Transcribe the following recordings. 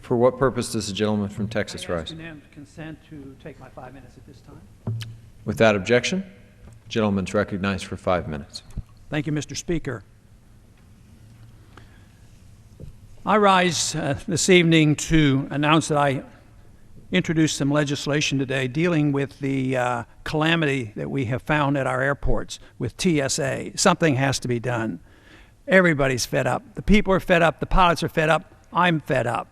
For what purpose does the gentleman from Texas rise? I ask unanimous consent to take my 5 minutes at this time. Without objection, the gentleman is recognized for 5 minutes. Thank you, Mr. Speaker. I rise this evening to announce that I introduced some legislation today dealing with the calamity that we have found at our airports with TSA. Something has to be done. Everybody's fed up. The people are fed up. The pilots are fed up. I'm fed up.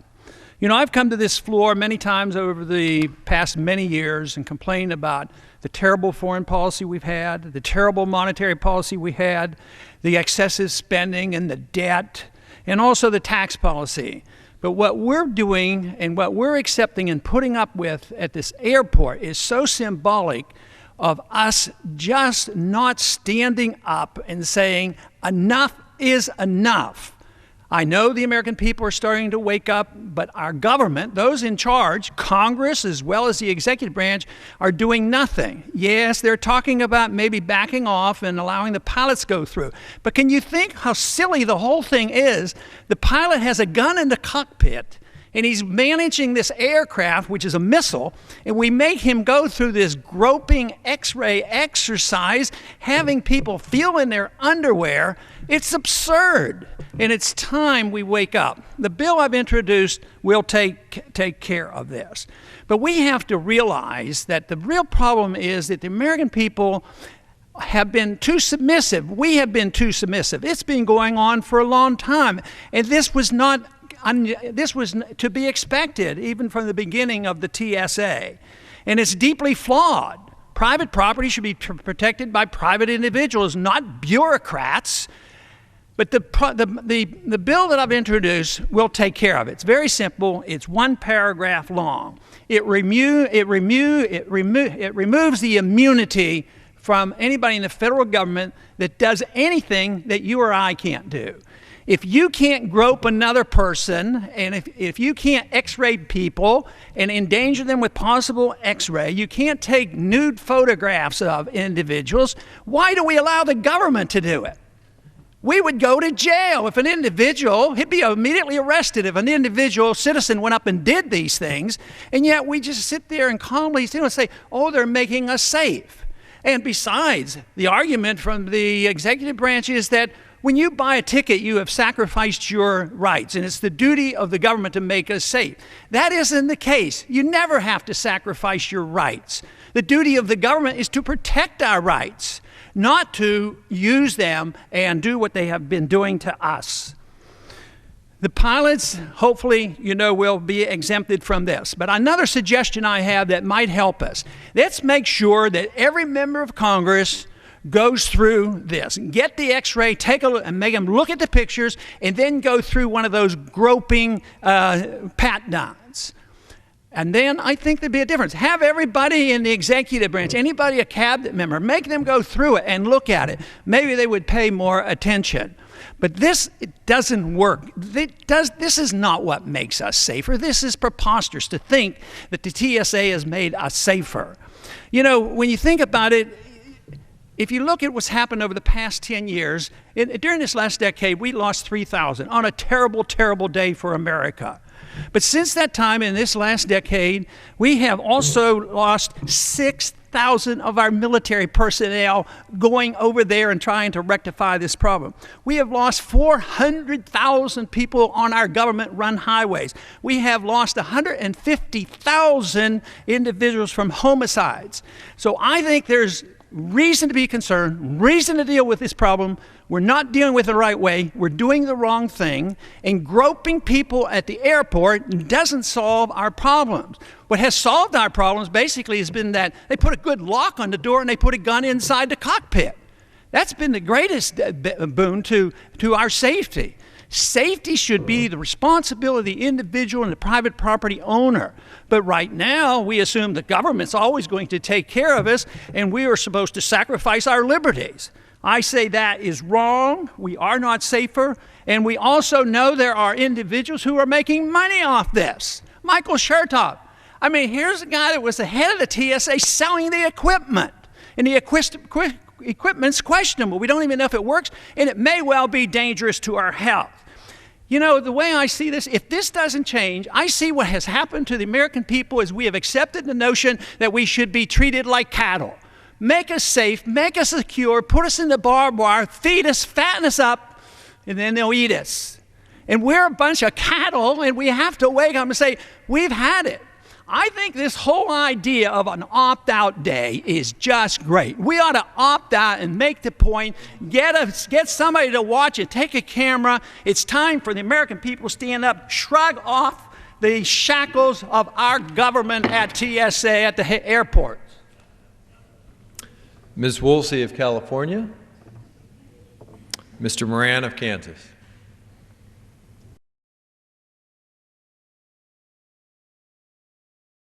You know, I've come to this floor many times over the past many years and complained about the terrible foreign policy we've had, the terrible monetary policy we had, the excessive spending and the debt, and also the tax policy. But what we're doing and what we're accepting and putting up with at this airport is so symbolic of us just not standing up and saying enough is enough. I know the American people are starting to wake up, but our government, those in charge, Congress as well as the executive branch, are doing nothing. Yes, they're talking about maybe backing off and allowing the pilots go through. But can you think how silly the whole thing is? The pilot has a gun in the cockpit, and he's managing this aircraft, which is a missile, and we make him go through this groping X-ray exercise, having people feel in their underwear. It's absurd, and it's time we wake up. The bill I've introduced will take care of this. But we have to realize that the real problem is that the American people have been too submissive. We have been too submissive. It's been going on for a long time, and this was to be expected even from the beginning of the TSA. And it's deeply flawed. Private property should be protected by private individuals, not bureaucrats. But the bill that I've introduced will take care of it. It's very simple. It's one paragraph long. It removes the immunity from anybody in the federal government that does anything that you or I can't do. If you can't grope another person, and if you can't x-ray people and endanger them with possible x-ray, you can't take nude photographs of individuals, why do we allow the government to do it? We would go to jail if an individual, he'd be immediately arrested if an individual citizen went up and did these things, and yet we just sit there and calmly say, oh, they're making us safe. And besides, the argument from the executive branch is that when you buy a ticket, you have sacrificed your rights, and it's the duty of the government to make us safe. That isn't the case. You never have to sacrifice your rights. The duty of the government is to protect our rights, not to use them and do what they have been doing to us. The pilots, hopefully, will be exempted from this. But another suggestion I have that might help us, let's make sure that every member of Congress goes through this. Get the x-ray, take a look, and make them look at the pictures, and then go through one of those groping pat-downs. And then I think there'd be a difference. Have everybody in the executive branch, anybody a cabinet member, make them go through it and look at it. Maybe they would pay more attention. But it doesn't work. This is not what makes us safer. This is preposterous to think that the TSA has made us safer. When you think about it, if you look at what's happened over the past 10 years, during this last decade, we lost 3,000 on a terrible, terrible day for America. But since that time, in this last decade, we have also lost 6,000 of our military personnel going over there and trying to rectify this problem. We have lost 400,000 people on our government-run highways. We have lost 150,000 individuals from homicides. So I think there's reason to be concerned, reason to deal with this problem. We're not dealing with it the right way. We're doing the wrong thing. And groping people at the airport doesn't solve our problems. What has solved our problems basically has been that they put a good lock on the door and they put a gun inside the cockpit. That's been the greatest boon to our safety. Safety should be the responsibility of the individual and the private property owner. But right now, we assume the government's always going to take care of us, and we are supposed to sacrifice our liberties. I say that is wrong. We are not safer. And we also know there are individuals who are making money off this. Michael Chertoff. I mean, here's a guy that was the head of the TSA selling the equipment. And the equipment's questionable. We don't even know if it works, and it may well be dangerous to our health. You know, the way I see this, if this doesn't change, I see what has happened to the American people is we have accepted the notion that we should be treated like cattle. Make us safe, make us secure, put us in the barbed wire, feed us, fatten us up, and then they'll eat us. And we're a bunch of cattle, and we have to wake up and say, we've had it. I think this whole idea of an opt-out day is just great. We ought to opt out and make the point, get somebody to watch it, take a camera. It's time for the American people to stand up, shrug off the shackles of our government at TSA at the airport. Ms. Woolsey of California. Mr. Moran of Kansas.